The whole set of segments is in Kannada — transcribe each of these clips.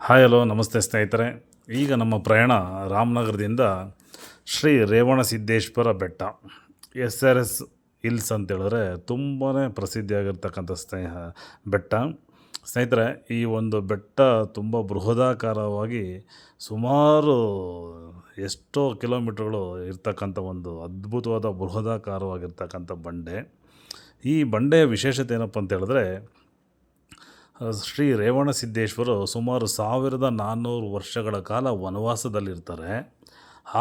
ಹಾಯ್ ಹಲೋ ನಮಸ್ತೆ ಸ್ನೇಹಿತರೆ. ಈಗ ನಮ್ಮ ಪ್ರಯಾಣ ರಾಮನಗರದಿಂದ ಶ್ರೀ ರೇವಣಸಿದ್ದೇಶ್ವರ ಬೆಟ್ಟ SRS ಹಿಲ್ಸ್ ಅಂತೇಳಿದ್ರೆ ತುಂಬಾ ಪ್ರಸಿದ್ಧಿಯಾಗಿರ್ತಕ್ಕಂಥ ಬೆಟ್ಟ. ಸ್ನೇಹಿತರೆ, ಈ ಒಂದು ಬೆಟ್ಟ ತುಂಬ ಬೃಹದಾಕಾರವಾಗಿ ಸುಮಾರು ಎಷ್ಟೋ ಕಿಲೋಮೀಟ್ರ್ಗಳು ಇರ್ತಕ್ಕಂಥ ಒಂದು ಅದ್ಭುತವಾದ ಬೃಹದಾಕಾರವಾಗಿರ್ತಕ್ಕಂಥ ಬಂಡೆ. ಈ ಬಂಡೆಯ ವಿಶೇಷತೆ ಏನಪ್ಪ ಅಂತ ಹೇಳಿದ್ರೆ, ಶ್ರೀ ರೇವಣಸಿದ್ದೇಶ್ವರರು ಸುಮಾರು 1400 ವರ್ಷಗಳ ಕಾಲ ವನವಾಸದಲ್ಲಿರ್ತಾರೆ.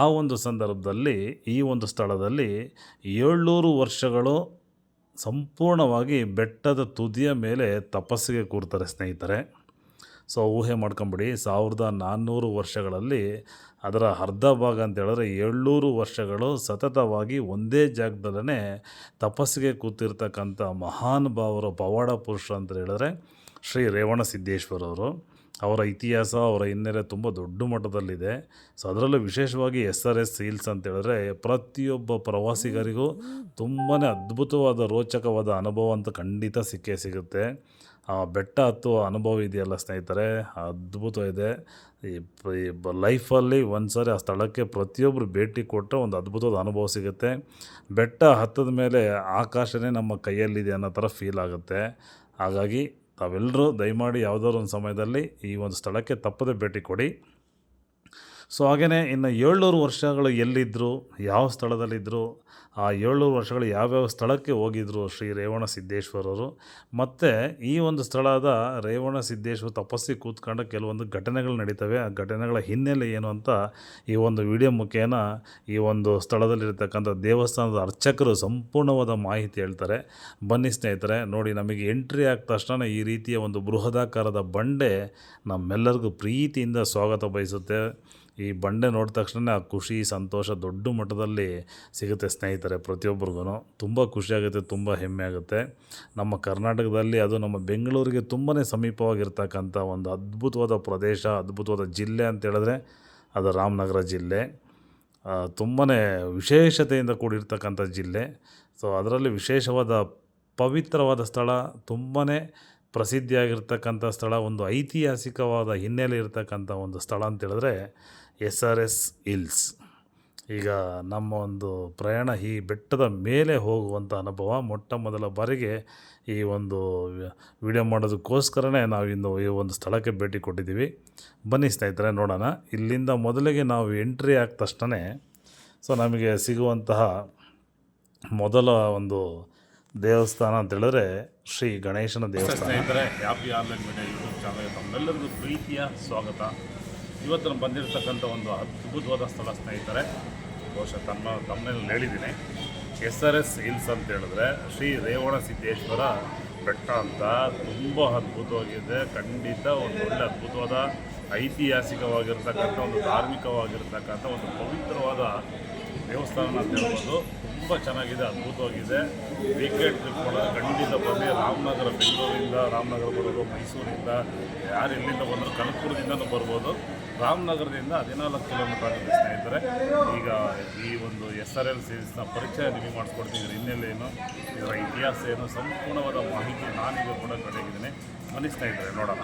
ಆ ಒಂದು ಸಂದರ್ಭದಲ್ಲಿ ಈ ಒಂದು ಸ್ಥಳದಲ್ಲಿ 700 ವರ್ಷಗಳು ಸಂಪೂರ್ಣವಾಗಿ ಬೆಟ್ಟದ ತುದಿಯ ಮೇಲೆ ತಪಸ್ಸಿಗೆ ಕೂರ್ತಾರೆ ಸ್ನೇಹಿತರೆ. ಸೊ ಊಹೆ ಮಾಡ್ಕೊಂಬಿಡಿ, 1400 ವರ್ಷಗಳಲ್ಲಿ ಅದರ ಅರ್ಧ ಭಾಗ ಅಂತ ಹೇಳಿದ್ರೆ 700 ವರ್ಷಗಳು ಸತತವಾಗಿ ಒಂದೇ ಜಾಗದಲ್ಲೇ ತಪಸ್ಸಿಗೆ ಕೂತಿರ್ತಕ್ಕಂಥ ಮಹಾನುಭಾವರು, ಪವಾಡ ಪುರುಷರು ಅಂತ ಹೇಳಿದ್ರೆ ಶ್ರೀ ರೇವಣಸಿದ್ದೇಶ್ವರವರು. ಅವರ ಇತಿಹಾಸ, ಅವರ ಹಿನ್ನೆಲೆ ತುಂಬ ದೊಡ್ಡ ಮಟ್ಟದಲ್ಲಿದೆ. ಸೊ ಅದರಲ್ಲೂ ವಿಶೇಷವಾಗಿ SRS ಹಿಲ್ಸ್ ಅಂತ ಹೇಳಿದ್ರೆ ಪ್ರತಿಯೊಬ್ಬ ಪ್ರವಾಸಿಗರಿಗೂ ತುಂಬಾ ಅದ್ಭುತವಾದ ರೋಚಕವಾದ ಅನುಭವ ಅಂತ ಖಂಡಿತ ಸಿಕ್ಕೇ ಸಿಗುತ್ತೆ. ಆ ಬೆಟ್ಟ ಹತ್ತುವ ಅನುಭವ ಇದೆಯಲ್ಲ ಸ್ನೇಹಿತರೆ, ಅದ್ಭುತ ಇದೆ. ಈ ಲೈಫಲ್ಲಿ ಒಂದು ಸಾರಿ ಆ ಸ್ಥಳಕ್ಕೆ ಪ್ರತಿಯೊಬ್ಬರು ಭೇಟಿ ಕೊಟ್ಟರೆ ಒಂದು ಅದ್ಭುತವಾದ ಅನುಭವ ಸಿಗುತ್ತೆ. ಬೆಟ್ಟ ಹತ್ತದ ಮೇಲೆ ಆಕಾಶನೇ ನಮ್ಮ ಕೈಯಲ್ಲಿದೆ ಅನ್ನೋ ಥರ ಫೀಲ್ ಆಗುತ್ತೆ. ಹಾಗಾಗಿ ತಾವೆಲ್ಲರೂ ದಯಮಾಡಿ ಯಾವುದಾದ್ರು ಒಂದು ಸಮಯದಲ್ಲಿ ಈ ಒಂದು ಸ್ಥಳಕ್ಕೆ ತಪ್ಪದೆ ಭೇಟಿ ಕೊಡಿ. ಸೊ ಹಾಗೆಯೇ ಇನ್ನು 700 ವರ್ಷಗಳು ಎಲ್ಲಿದ್ದರು, ಯಾವ ಸ್ಥಳದಲ್ಲಿದ್ದರು, ಆ 700 ವರ್ಷಗಳು ಯಾವ್ಯಾವ ಸ್ಥಳಕ್ಕೆ ಹೋಗಿದ್ದರು ಶ್ರೀ ರೇವಣಸಿದ್ದೇಶ್ವರರು, ಮತ್ತು ಈ ಒಂದು ಸ್ಥಳದ ರೇವಣಸಿದ್ದೇಶ್ವರ ತಪಸ್ಸಿಗೆ ಕೂತ್ಕೊಂಡು ಕೆಲವೊಂದು ಘಟನೆಗಳು ನಡೀತವೆ. ಆ ಘಟನೆಗಳ ಹಿನ್ನೆಲೆ ಏನು ಅಂತ ಈ ಒಂದು ವಿಡಿಯೋ ಮುಖೇನ ಈ ಒಂದು ಸ್ಥಳದಲ್ಲಿರ್ತಕ್ಕಂಥ ದೇವಸ್ಥಾನದ ಅರ್ಚಕರು ಸಂಪೂರ್ಣವಾದ ಮಾಹಿತಿ ಹೇಳ್ತಾರೆ. ಬನ್ನಿ ಸ್ನೇಹಿತರೆ, ನೋಡಿ, ನಮಗೆ ಎಂಟ್ರಿ ಆದ ತಕ್ಷಣ ಈ ರೀತಿಯ ಒಂದು ಬೃಹದಾಕಾರದ ಬಂಡೆ ನಮ್ಮೆಲ್ಲರಿಗೂ ಪ್ರೀತಿಯಿಂದ ಸ್ವಾಗತ ಬಯಸುತ್ತೆ. ಈ ಬಂಡೆ ನೋಡಿದ ತಕ್ಷಣ ಆ ಖುಷಿ, ಸಂತೋಷ ದೊಡ್ಡ ಮಟ್ಟದಲ್ಲಿ ಸಿಗುತ್ತೆ ಸ್ನೇಹಿತರೆ. ಪ್ರತಿಯೊಬ್ಬರಿಗೂ ತುಂಬ ಖುಷಿಯಾಗುತ್ತೆ, ತುಂಬ ಹೆಮ್ಮೆ ಆಗುತ್ತೆ. ನಮ್ಮ ಕರ್ನಾಟಕದಲ್ಲಿ, ಅದು ನಮ್ಮ ಬೆಂಗಳೂರಿಗೆ ತುಂಬಾ ಸಮೀಪವಾಗಿರ್ತಕ್ಕಂಥ ಒಂದು ಅದ್ಭುತವಾದ ಪ್ರದೇಶ, ಅದ್ಭುತವಾದ ಜಿಲ್ಲೆ ಅಂತ ಹೇಳಿದ್ರೆ ಅದು ರಾಮನಗರ ಜಿಲ್ಲೆ. ತುಂಬಾ ವಿಶೇಷತೆಯಿಂದ ಕೂಡಿರ್ತಕ್ಕಂಥ ಜಿಲ್ಲೆ. ಸೊ ಅದರಲ್ಲಿ ವಿಶೇಷವಾದ ಪವಿತ್ರವಾದ ಸ್ಥಳ, ತುಂಬಾ ಪ್ರಸಿದ್ಧಿಯಾಗಿರ್ತಕ್ಕಂಥ ಸ್ಥಳ, ಒಂದು ಐತಿಹಾಸಿಕವಾದ ಹಿನ್ನೆಲೆ ಇರತಕ್ಕಂಥ ಒಂದು ಸ್ಥಳ ಅಂತೇಳಿದ್ರೆ SRS ಹಿಲ್ಸ್. ಈಗ ನಮ್ಮ ಒಂದು ಪ್ರಯಾಣ ಈ ಬೆಟ್ಟದ ಮೇಲೆ ಹೋಗುವಂಥ ಅನುಭವ ಮೊಟ್ಟ ಮೊದಲ ಬಾರಿಗೆ ಈ ಒಂದು ವಿಡಿಯೋ ಮಾಡೋದಕ್ಕೋಸ್ಕರನೇ ನಾವು ಈ ಒಂದು ಸ್ಥಳಕ್ಕೆ ಭೇಟಿ ಕೊಟ್ಟಿದ್ದೀವಿ. ಬನ್ನಿ ಸ್ನೇಹಿತರೆ, ನೋಡೋಣ. ಇಲ್ಲಿಂದ ಮೊದಲಿಗೆ ನಾವು ಎಂಟ್ರಿ ಆದ ತಕ್ಷಣ ಸೊ ನಮಗೆ ಸಿಗುವಂತಹ ಮೊದಲ ಒಂದು ದೇವಸ್ಥಾನ ಅಂತ ಹೇಳಿದ್ರೆ ಶ್ರೀ ಗಣೇಶನ ದೇವಸ್ಥಾನ. ಸ್ನೇಹಿತರೆ, ಹ್ಯಾಪಿ ಆನ್ಲೈನ್ ಮೀಡಿಯಾ ಯೂಟ್ಯೂಬ್ ಚಾನಲ್ಗೆ ತಮ್ಮೆಲ್ಲರಿಗೂ ಪ್ರೀತಿಯ ಸ್ವಾಗತ. ಇವತ್ತು ನಾನು ಬಂದಿರತಕ್ಕಂಥ ಒಂದು ಅದ್ಭುತವಾದ ಸ್ಥಳ ಸ್ನೇಹಿತರೆ, ಬಹುಶಃ ತಮ್ಮಲ್ಲಿ ಹೇಳಿದ್ದೀನಿ. SRS ಹಿಲ್ಸ್ ಅಂತ ಹೇಳಿದ್ರೆ ಶ್ರೀ ರೇವಣಸಿದ್ದೇಶ್ವರ ಬೆಟ್ಟ ಅಂತ ತುಂಬ ಅದ್ಭುತವಾಗಿದೆ. ಖಂಡಿತ ಒಂದು ಒಳ್ಳೆ ಅದ್ಭುತವಾದ ಐತಿಹಾಸಿಕವಾಗಿರ್ತಕ್ಕಂಥ ಒಂದು ಧಾರ್ಮಿಕವಾಗಿರ್ತಕ್ಕಂಥ ಒಂದು ಪವಿತ್ರವಾದ ದೇವಸ್ಥಾನ ಅಂತ ಹೇಳ್ಬೋದು. ತುಂಬ ಚೆನ್ನಾಗಿದೆ, ಅದ್ಭುತವಾಗಿದೆ. ವೀಕೆಂಡ್ ಟ್ರಿಪ್ ಮಾಡೋದು ಖಂಡಿತ ಬನ್ನಿ. ರಾಮನಗರ, ಬೆಂಗಳೂರಿಂದ ರಾಮನಗರ ಬರ್ಬೋದು, ಮೈಸೂರಿಂದ, ಯಾರು ಎಲ್ಲಿಂದ ಬಂದರೂ ಕನಕಪುರದಿಂದನೂ ಬರ್ಬೋದು. ರಾಮನಗರದಿಂದ 14 ಕಿಲೋಮೀಟರ್ ಆಗುತ್ತೆ ಸ್ನೇಹಿತರೆ. ಈಗ ಈ ಒಂದು SRS ಹಿಲ್ಸ್ನ ಪರಿಚಯ ನಿಮಗೆ ಮಾಡಿಸ್ಕೊಡ್ತೀನಿ. ಇದರ ಹಿನ್ನೆಲೆ ಏನು, ಇದರ ಇತಿಹಾಸ ಏನು, ಸಂಪೂರ್ಣವಾದ ಮಾಹಿತಿ ನಾನೀಗ ಕೂಡ ಕಡೆಗಿದ್ದೀನಿ. ಬನ್ನಿ ಸ್ನೇಹಿತರೆ, ನೋಡೋಣ.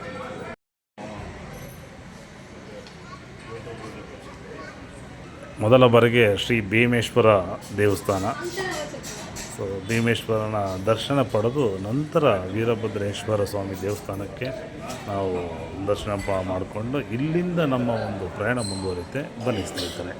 ಮೊದಲ ಬಾರಿಗೆ ಶ್ರೀ ಭೀಮೇಶ್ವರ ದೇವಸ್ಥಾನ. ಸೊ ಭೀಮೇಶ್ವರನ ದರ್ಶನ ಪಡೆದು ನಂತರ ವೀರಭದ್ರೇಶ್ವರ ಸ್ವಾಮಿ ದೇವಸ್ಥಾನಕ್ಕೆ ನಾವು ದರ್ಶನ ಮಾಡಿಕೊಂಡು ಇಲ್ಲಿಂದ ನಮ್ಮ ಒಂದು ಪ್ರಯಾಣ ಮುಂದುವರಿಯುತ್ತೆ. ಬನ್ನಿ ಸ್ನೇಹಿತರೆ.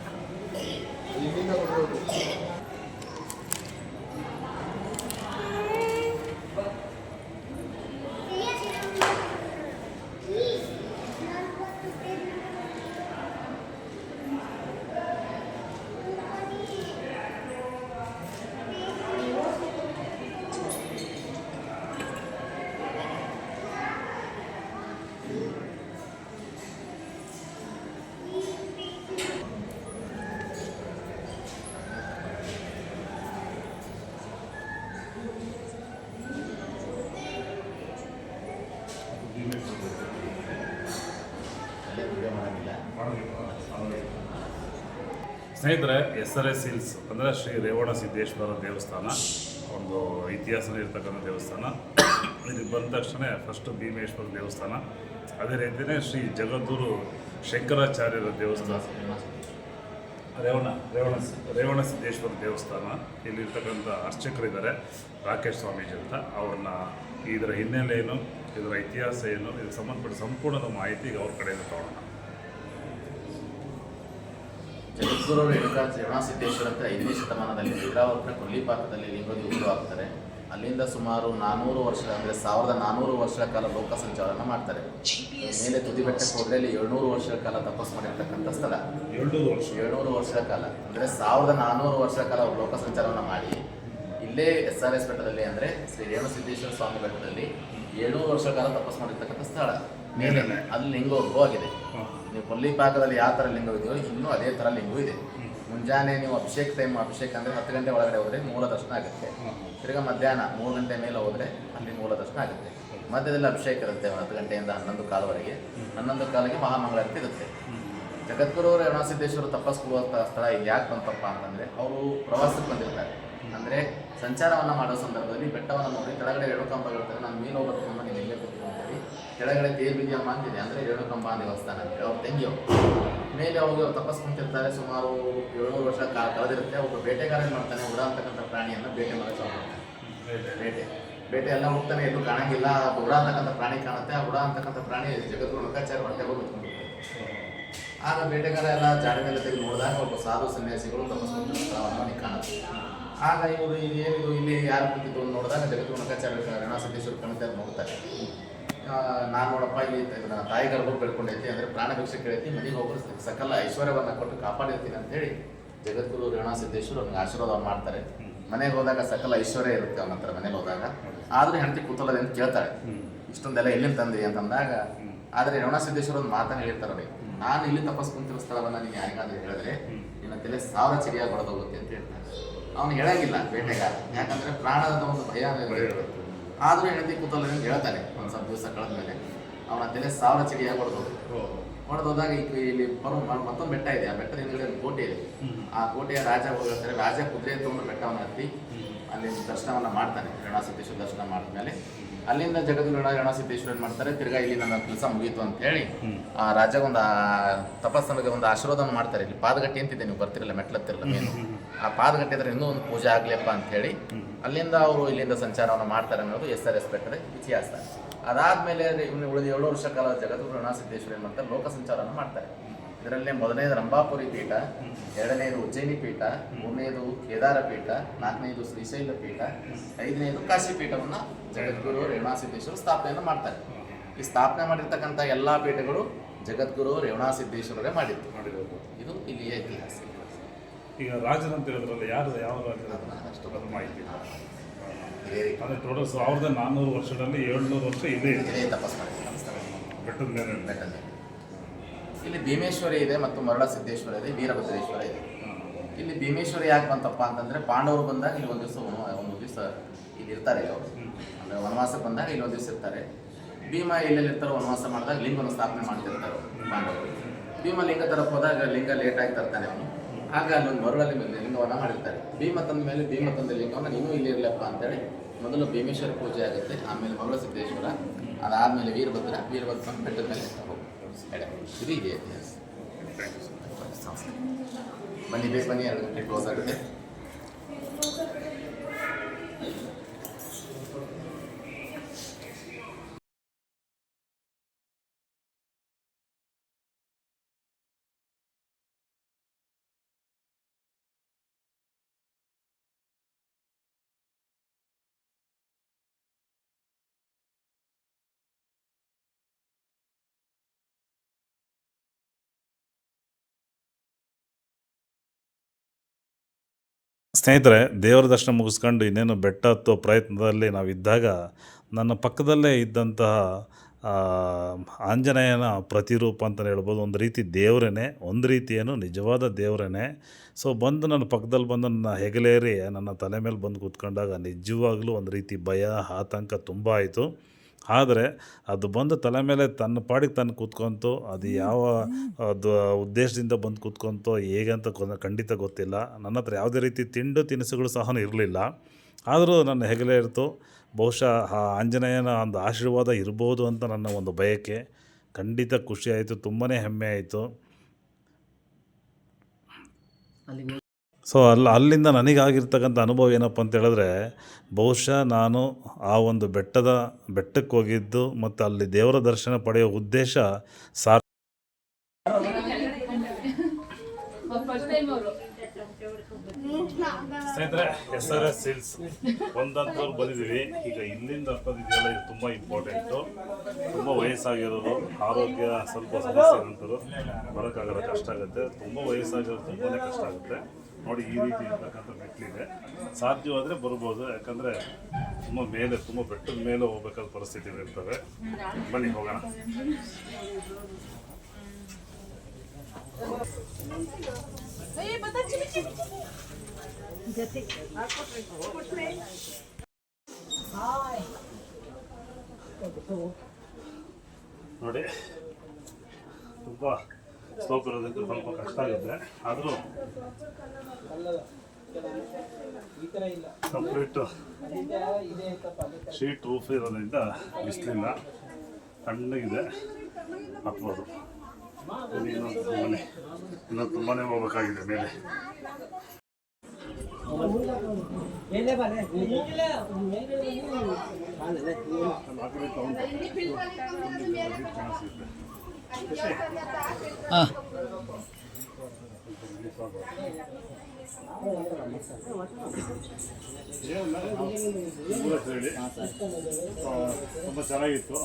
ಸ್ನೇಹಿತರೆ, SRS ಹಿಲ್ಸ್ ಅಂದರೆ ಶ್ರೀ ರೇವಣಸಿದ್ದೇಶ್ವರ ದೇವಸ್ಥಾನ, ಒಂದು ಇತಿಹಾಸದ ಇರ್ತಕ್ಕಂಥ ದೇವಸ್ಥಾನ. ಇದು ಬಂದ ತಕ್ಷಣ ಫಸ್ಟು ಭೀಮೇಶ್ವರ ದೇವಸ್ಥಾನ, ಅದೇ ರೀತಿಯೇ ಶ್ರೀ ಜಗದ್ಗುರು ಶಂಕರಾಚಾರ್ಯರ ದೇವಸ್ಥಾನ, ರೇವಣ ಸಿದ್ದೇಶ್ವರ ದೇವಸ್ಥಾನ. ಇಲ್ಲಿರ್ತಕ್ಕಂಥ ಅರ್ಚಕರಿದ್ದಾರೆ ರಾಕೇಶ್ ಸ್ವಾಮೀಜಿ ಅಂತ. ಅವ್ರನ್ನ ಇದರ ಹಿನ್ನೆಲೆ ಏನು, ಇದರ ಇತಿಹಾಸ ಏನು, ಇದಕ್ಕೆ ಸಂಬಂಧಪಟ್ಟ ಸಂಪೂರ್ಣದ ಮಾಹಿತಿ ಈಗ ಅವ್ರ ಕಡೆಯಿಂದ ತಗೊಳ್ಳೋಣ. ಜಗದ್ಗುರು ರೇವಣಸಿದ್ದೇಶ್ವರ ಹತ್ರ 5ನೇ ಶತಮಾನದಲ್ಲಿ ಐರಾವತ ಕೊಲ್ಲಿಪಾಕದಲ್ಲಿ ಲಿಂಗೋದಿ ಉದ್ಭವವಾಗ್ತಾರೆ. ಅಲ್ಲಿಂದ ಸುಮಾರು 400 ವರ್ಷ, ಅಂದರೆ 1400 ವರ್ಷಗಳ ಕಾಲ ಲೋಕ ಸಂಚಾರವನ್ನು ಮಾಡ್ತಾರೆ. ಮೇಲೆ ತುದಿ ಬೆಟ್ಟಕ್ಕೆ ಹೋದರೆ ಅಲ್ಲಿ 700 ವರ್ಷಗಳ ಕಾಲ ತಪಸ್ಸು ಮಾಡಿರ್ತಕ್ಕಂಥ ಸ್ಥಳ. 700 ವರ್ಷಗಳ ಕಾಲ ಅಂದರೆ 1400 ವರ್ಷಗಳ ಕಾಲ ಅವರು ಲೋಕ ಸಂಚಾರವನ್ನು ಮಾಡಿ ಇಲ್ಲೇ SRS ಬೆಟ್ಟದಲ್ಲಿ, ಅಂದರೆ ಶ್ರೀ ರೇವಣಸಿದ್ದೇಶ್ವರ ಸ್ವಾಮಿ ಬೆಟ್ಟದಲ್ಲಿ 700 ವರ್ಷಗಳ ಕಾಲ ತಪಸ್ಸು ಮಾಡಿರ್ತಕ್ಕಂಥ ಸ್ಥಳ. ಮೇಲೆ ಅಲ್ಲಿ ಲಿಂಗ ಉದ್ಭವ ಆಗಿದೆ. ನೀವು ಕೊಲ್ಲಿಪಾಕದಲ್ಲಿ ಯಾವ ಥರ ಲಿಂಗ ಇದೆಯೋ ಇನ್ನೂ ಅದೇ ಥರ ಲಿಂಗು ಇದೆ. ಮುಂಜಾನೆ ನೀವು ಅಭಿಷೇಕ ಅಂದರೆ 10 ಗಂಟೆ ಒಳಗಡೆ ಹೋದರೆ ಮೂಲ ದರ್ಶನ ಆಗುತ್ತೆ. ತಿರ್ಗಾ ಮಧ್ಯಾಹ್ನ 3 ಗಂಟೆ ಮೇಲೆ ಹೋದರೆ ಅಲ್ಲಿ ಮೂಲ ದರ್ಶನ ಆಗುತ್ತೆ. ಮಧ್ಯದಲ್ಲಿ ಅಭಿಷೇಕ ಇರುತ್ತೆ 10 ಗಂಟೆಯಿಂದ 11 ಕಾಲವರೆಗೆ. 11 ಕಾಲಿಗೆ ಮಹಾಮಂಗಳಾರತಿ ಇರುತ್ತೆ. ಜಗದ್ಗುರು ರೇವಣಸಿದ್ದೇಶ್ವರ ತಪಸ್ಸು ಕೊಡುವಂಥ ಸ್ಥಳ ಇಲ್ಲಿ ಯಾಕೆ ಬಂತಪ್ಪ ಅಂತಂದರೆ, ಅವರು ಪ್ರವಾಸಕ್ಕೆ ಬಂದಿರ್ತಾರೆ. ಅಂದರೆ ಸಂಚಾರವನ್ನು ಮಾಡೋ ಸಂದರ್ಭದಲ್ಲಿ ಬೆಟ್ಟವನ್ನು ನೋಡಿ ಕೆಳಗಡೆ ರೇಣುಕಾಂಬಗಳಿರ್ತಾರೆ. ನಾನು ಮೇಲೆ ಹೋಗೋದಕ್ಕೆ ನೀವು ಎಲ್ಲೇ ಬರ್ತೀನಿ ಅಂತೇಳಿ ಕೆಳಗಡೆ ದೇವಿದ್ಯಮ್ಮ ಅಂತಿದೆ, ಅಂದರೆ ರೇಣುಕಾಂಬ ದೇವಸ್ಥಾನ ಅಂತೇಳಿ ಅವ್ರ ತಂಗಿಯವರು. ಮೇಲೆ ಹೋಗಿ ಅವ್ರು ತಪಸ್ಸು ಕುಂತಿರ್ತಾರೆ. ಸುಮಾರು 700 ವರ್ಷ ಕಳೆದಿರುತ್ತೆ. ಒಬ್ಬ ಬೇಟೆಗಾರ ಮಾಡ್ತಾನೆ, ಉಡ ಅಂತಕ್ಕಂಥ ಪ್ರಾಣಿಯನ್ನು ಬೇಟೆ ಮಾಡೋಕ್ಕೆ ಮಾಡ್ತಾನೆ. ಬೇಟೆ ಎಲ್ಲ ಹೋಗ್ತಾನೆ, ಎಲ್ಲೂ ಕಾಣಂಗಿಲ್ಲ. ಉಡ ಅಂತಕ್ಕಂಥ ಪ್ರಾಣಿ ಕಾಣುತ್ತೆ. ಆ ಉಡ ಅಂತಕ್ಕಂಥ ಪ್ರಾಣಿ ಜಗದ್ಗುರು ರೇಣುಕಾಚಾರ್ಯ ಹೊಟ್ಟೆ ಹೋಗಿ ಆಗ ಬೇಟೆಗಾರ ಎಲ್ಲ ಜಾಡಿ ಮೇಲೆ ತೆಗೆದು ನೋಡಿದಾಗ ಒಬ್ಬ ಸಾಧು ಸನ್ಯಾಸಿಗಳು ತಪಸ್ಸು ಸ್ಥಳವನ್ನು ಕಾಣುತ್ತೆ. ಆಗ ಇವರು ಏನಿದು ಇಲ್ಲಿ ಯಾರು ಕೂತಿದ್ದು ಅಂತ ನೋಡಿದಾಗ ಜಗದ್ಗುರು ರೇಣುಕಾಚಾರ್ಯ ರೇವಣಸಿದ್ದೇಶ್ವರ ಕಣಿತ ನೋಡ್ತಾರೆ. ನಾನು ನೋಡಪ್ಪ ಇಲ್ಲಿ ನನ್ನ ತಾಯಿ ಗರ್ಭ ಬೆಳ್ಕೊಂಡೈತಿ, ಅಂದರೆ ಪ್ರಾಣ ಭಿಕ್ಷೆ ಕೇಳೈತಿ, ಮನೆಗೆ ಹೋಗೋರು ಸಕಲ ಐಶ್ವರ್ಯವನ್ನು ಕೊಟ್ಟು ಕಾಪಾಡಿರ್ತೀನಿ ಅಂತೇಳಿ ಜಗದ್ಗುರು ರೇವಣಸಿದ್ದೇಶ್ವರ ಅವ್ನಿಗೆ ಆಶೀರ್ವಾದ ಮಾಡ್ತಾರೆ. ಮನೆಗೆ ಹೋದಾಗ ಸಕಲ ಐಶ್ವರ್ಯ ಇರುತ್ತೆ ಅವನ ಹತ್ರ ಮನೇಲಿ ಹೋದಾಗ. ಆದರೂ ಹೆಂಡತಿ ಕೂತಲ್ಲದೆ ಅಂತ ಕೇಳ್ತಾಳೆ, ಇಷ್ಟೊಂದೆಲ್ಲ ಎಲ್ಲಿಂದ ತಂದ್ರಿ ಅಂತಂದಾಗ. ಆದರೆ ರೇವಣಸಿದ್ದೇಶ್ವರ ಒಂದು ಮಾತನ್ನು ಹೇಳ್ತಾರೆ ಅವ್ರಿಗೆ, ನಾನು ಇಲ್ಲಿ ತಪಸ್ಸು ಕುಂತಿರೋ ಸ್ಥಳವನ್ನು ನೀನು ಯಾರಿಗಾದ್ರೂ ಹೇಳಿದ್ರೆ ನಿನ್ನ ತಲೆ 1000 ಚಿಡಿಯಾಗಿ ಹೊಡೆದೋಗುತ್ತೆ ಅಂತ ಹೇಳ್ತಾರೆ. ಅವನು ಹೇಳಂಗಿಲ್ಲ ಬೇಟೆಗಾರ, ಯಾಕಂದರೆ ಪ್ರಾಣದ ಒಂದು ಭಯ ಇರುತ್ತೆ. ಆದರೂ ಹೆಂಡತಿ ಕೂತಲ್ಲ ಹೇಳ್ತಾನೆ. ಒಂದು ಸ್ವಲ್ಪ ದಿವಸ ಕಳೆದ ಮೇಲೆ ಅವನ ತಲೆ 1000 ಚಿಡಿಯಾಗಿ ಹೊಡೆದೋದಾಗ ಇಲ್ಲಿ ಮತ್ತೊಂದು ಬೆಟ್ಟ ಇದೆ. ಆ ಬೆಟ್ಟದ ಹಿಂದ್ಗಡೆ ಒಂದು ಕೋಟೆ ಇದೆ. ಆ ಕೋಟೆಯ ರಾಜ ಹೋಗಿರ್ತಾರೆ. ರಾಜ ಕುದುರೆ ತೊಗೊಂಡು ಬೆಟ್ಟವನ್ನು ಹತ್ತಿ ಅಲ್ಲಿ ದರ್ಶನವನ್ನು ಮಾಡ್ತಾನೆ. ರೇವಣಸಿದ್ದೇಶ್ವರ ದರ್ಶನ ಮಾಡಿದ್ಮೇಲೆ ಅಲ್ಲಿಂದ ಜಗದ್ಗುರು ರೇವಣಸಿದ್ದೇಶ್ವರ ಏನು ಮಾಡ್ತಾರೆ, ತಿರ್ಗಾ ಇಲ್ಲಿ ನನ್ನ ಕೆಲಸ ಮುಗೀತು ಅಂತ ಹೇಳಿ ಆ ರಾಜ ಒಂದು ತಪಸ್ಸನಿಗೆ ಒಂದು ಆಶೀರ್ವಾದವನ್ನು ಮಾಡ್ತಾರೆ. ಇಲ್ಲಿ ಪಾದಗಟ್ಟಿ ಅಂತಿದೆ, ನೀವು ಬರ್ತಿರಲ್ಲ, ಮೆಟ್ಲತ್ತಿರಲ್ಲ ಮೇನು. ಆ ಪಾದಗಟ್ಟಿ ಅಂದರೆ ಇನ್ನೂ ಒಂದು ಪೂಜೆ ಆಗಲಿಯಪ್ಪ ಅಂತ ಹೇಳಿ ಅಲ್ಲಿಂದ ಅವರು ಇಲ್ಲಿಂದ ಸಂಚಾರವನ್ನು ಮಾಡ್ತಾರೆ ಅನ್ನೋದು SRS ಬೆಟ್ಟದ ಇತಿಹಾಸ. ಅದಾದಮೇಲೆ ಉಳಿದ 7 ವರ್ಷ ಕಾಲ ಜಗದ್ಗುರು ರೇವಣಸಿದ್ದೇಶ್ವರ ಏನು ಮಾಡ್ತಾರೆ, ಲೋಕ ಸಂಚಾರವನ್ನು ಮಾಡ್ತಾರೆ. ಇದರಲ್ಲಿ ಮೊದಲನೇದು ರಂಭಾಪುರಿ ಪೀಠ, 2ನೇದು ಉಜ್ಜಯಿನಿ ಪೀಠ, 3ನೇದು ಕೇದಾರ ಪೀಠ, 4ನೇದು ಶ್ರೀಶೈಲ ಪೀಠ, 5ನೇದು ಕಾಶಿ ಪೀಠವನ್ನು ಜಗದ್ಗುರು ರೇವಣಸಿದ್ದೇಶ್ವರ ಸ್ಥಾಪನೆಯನ್ನು ಮಾಡ್ತಾರೆ. ಈ ಸ್ಥಾಪನೆ ಮಾಡಿರ್ತಕ್ಕಂಥ ಎಲ್ಲ ಪೀಠಗಳು ಜಗದ್ಗುರು ರೇವಣಸಿದ್ದೇಶ್ವರರೇ ಮಾಡಿರೋದು. ಇದು ಇಲ್ಲಿಯ ಇತಿಹಾಸ. ಈಗ ರಾಜರಂತ ಹೇಳಿದ್ರಲ್ಲ, ಯಾವ ರಾಜ ಅಷ್ಟು ಮಾಹಿತಿ ಅಂದರೆ ಟೋಟಲ್ 1400 ವರ್ಷದಲ್ಲಿ 700 ವರ್ಷ ಇಲ್ಲೇ ತಪಸ್ಸು ಮಾಡಿರ್ತಾರೆ ಬೆಟ್ಟದ ಮೇಲೆ. ಇಲ್ಲಿ ಭೀಮೇಶ್ವರಿ ಇದೆ ಮತ್ತು ಮರಳ ಸಿದ್ದೇಶ್ವರ ಇದೆ, ವೀರಭದ್ರೇಶ್ವರ ಇದೆ. ಇಲ್ಲಿ ಭೀಮೇಶ್ವರಿ ಯಾಕೆ ಬಂತಪ್ಪ ಅಂತಂದರೆ, ಪಾಂಡವರು ಬಂದಾಗ ಇಲ್ಲಿ ಒಂದು ದಿವಸ ಇಲ್ಲಿ ಇರ್ತಾರೆ. ಅವರು ಅಂದರೆ ವನವಾಸಕ್ಕೆ ಬಂದಾಗ ಇಲ್ಲಿ ಒಂದು ದಿವಸ ಇರ್ತಾರೆ. ಭೀಮ ಎಲ್ಲೆಲ್ಲಿ ಇರ್ತಾರೋ ವನವಾಸ ಮಾಡಿದಾಗ ಲಿಂಗವನ್ನು ಸ್ಥಾಪನೆ ಮಾಡ್ತಿರ್ತಾರೆ ಪಾಂಡವರು. ಭೀಮ ಲಿಂಗ ತರಕ್ಕೆ ಹೋದಾಗ ಲಿಂಗ ಲೇಟಾಗಿ ತರ್ತಾನೆ ಅವನು. ಆಗ ಅಲ್ಲೊಂದು ಮರಳಲ್ಲಿ ಲಿಂಗವನ್ನು ಮಾಡಿರ್ತಾರೆ. ಭೀಮ ತಂದ ಮೇಲೆ ಭೀಮ ತಂದ ಲಿಂಗವನ್ನು ನೀನು ಇಲ್ಲಿ ಇರಲಪ್ಪ ಅಂತೇಳಿ ಮೊದಲು ಭೀಮೇಶ್ವರ ಪೂಜೆ ಆಗುತ್ತೆ. ಆಮೇಲೆ ಮರಳ ಸಿದ್ದೇಶ್ವರ, ಅದಾದಮೇಲೆ ವೀರಭದ್ರ ಬೆಟ್ಟದ ಮೇಲೆ ಇದು ಇದೆ ಇತಿಹಾಸ. ಬನ್ನಿ 2 ಗಂಟೆ ಕ್ಲೋಸ್ ಆಗುತ್ತೆ. ಸ್ನೇಹಿತರೆ, ದೇವರ ದರ್ಶನ ಮುಗಿಸ್ಕೊಂಡು ಇನ್ನೇನು ಬೆಟ್ಟ ಹತ್ತೋ ಪ್ರಯತ್ನದಲ್ಲಿ ನಾವಿದ್ದಾಗ ನನ್ನ ಪಕ್ಕದಲ್ಲೇ ಇದ್ದಂತಹ ಆಂಜನೇಯನ ಪ್ರತಿರೂಪ ಅಂತಲೇ ಹೇಳ್ಬೋದು. ಒಂದು ರೀತಿ ದೇವರೇ, ಒಂದು ರೀತಿ ಏನು ನಿಜವಾದ ದೇವರೇ. ಸೊ ಬಂದು ನನ್ನ ಪಕ್ಕದಲ್ಲಿ ಬಂದು ನನ್ನ ಹೆಗಲೇರಿ ನನ್ನ ತಲೆ ಮೇಲೆ ಬಂದು ಕೂತ್ಕೊಂಡಾಗ ನಿಜವಾಗ್ಲೂ ಒಂದು ರೀತಿ ಭಯ, ಆತಂಕ ತುಂಬ ಆಯಿತು. ಆದರೆ ಅದು ಬಂದು ತಲೆ ಮೇಲೆ ತನ್ನ ಪಾಡಿಗೆ ತಾನು ಕೂತ್ಕೊಂತು. ಅದು ಯಾವ ಅದು ಉದ್ದೇಶದಿಂದ ಬಂದು ಕೂತ್ಕೊಂತೋ ಹೇಗೆ ಅಂತ ಖಂಡಿತ ಗೊತ್ತಿಲ್ಲ. ನನ್ನ ಹತ್ರ ಯಾವುದೇ ರೀತಿ ತಿನಿಸುಗಳು ಸಹ ಇರಲಿಲ್ಲ. ಆದರೂ ನನ್ನ ಹೆಗಲೇ ಇರ್ತು. ಬಹುಶಃ ಆ ಆಂಜನೇಯನ ಒಂದು ಆಶೀರ್ವಾದ ಇರ್ಬೋದು ಅಂತ ನನ್ನ ಒಂದು ಬಯಕೆ. ಖಂಡಿತ ಖುಷಿ ಆಯಿತು, ತುಂಬಾ ಹೆಮ್ಮೆ ಆಯಿತು. ಸೊ ಅಲ್ಲಿಂದ ನನಗಾಗಿರ್ತಕ್ಕಂಥ ಅನುಭವ ಏನಪ್ಪ ಅಂತ ಹೇಳಿದ್ರೆ, ಬಹುಶಃ ನಾನು ಆ ಒಂದು ಬೆಟ್ಟಕ್ಕೆ ಹೋಗಿದ್ದು ಮತ್ತು ಅಲ್ಲಿ ದೇವರ ದರ್ಶನ ಪಡೆಯೋ ಉದ್ದೇಶ ಸ್ನೇಹಿತರೆ, SRS ಹಿಲ್ಸ್ ಒಂದಂತವ್ರು ಬಂದಿದ್ದೀವಿ. ಈಗ ಇಲ್ಲಿಂದ ಹತ್ತೋದಿದೆಯಲ್ಲ, ಇದು ತುಂಬ ಇಂಪಾರ್ಟೆಂಟು. ತುಂಬ ವಯಸ್ಸಾಗಿರೋರು, ಆರೋಗ್ಯ ಸ್ವಲ್ಪ ಸಮಸ್ಯೆ ಇರೋಂಥವ್ರು ಬರೋಕ್ಕಾಗಲ್ಲ, ಕಷ್ಟ ಆಗುತ್ತೆ. ತುಂಬ ವಯಸ್ಸಾಗಿರೋರು ತುಂಬಾ ಕಷ್ಟ ಆಗುತ್ತೆ. ನೋಡಿ, ಈ ರೀತಿ ಇರ್ತಕ್ಕಂಥ ಮೆಟ್ಲಿದೆ. ಸಾಧ್ಯವಾದರೆ ಬರ್ಬೋದು, ಯಾಕಂದರೆ ತುಂಬ ಬೆಟ್ಟದ ಮೇಲೆ ಹೋಗ್ಬೇಕಾದ ಪರಿಸ್ಥಿತಿಗಳು ಇರ್ತವೆ. ಬನ್ನಿ ಹೋಗೋಣ. ನೋಡಿ, ತುಂಬ ಸ್ಲೋಪ್ ಇರೋದಕ್ಕೆ ಸ್ವಲ್ಪ ಕಷ್ಟ ಆಗುತ್ತೆ. ಆದರೂ ಕಂಪ್ಲೀಟ್ ಶೀಟ್ ರೂಫ್ ಇರೋದ್ರಿಂದ ಬಿಸಿಲಿಲ್ಲ, ತಣ್ಣಗಿದೆ, ಹತ್ಬೋದು. ಇನ್ನೂ ತುಂಬಾ ಹೋಗ್ಬೇಕಾಗಿದೆ ಮೇಲೆ. ತುಂಬ ಚೆನ್ನಾಗಿತ್ತು,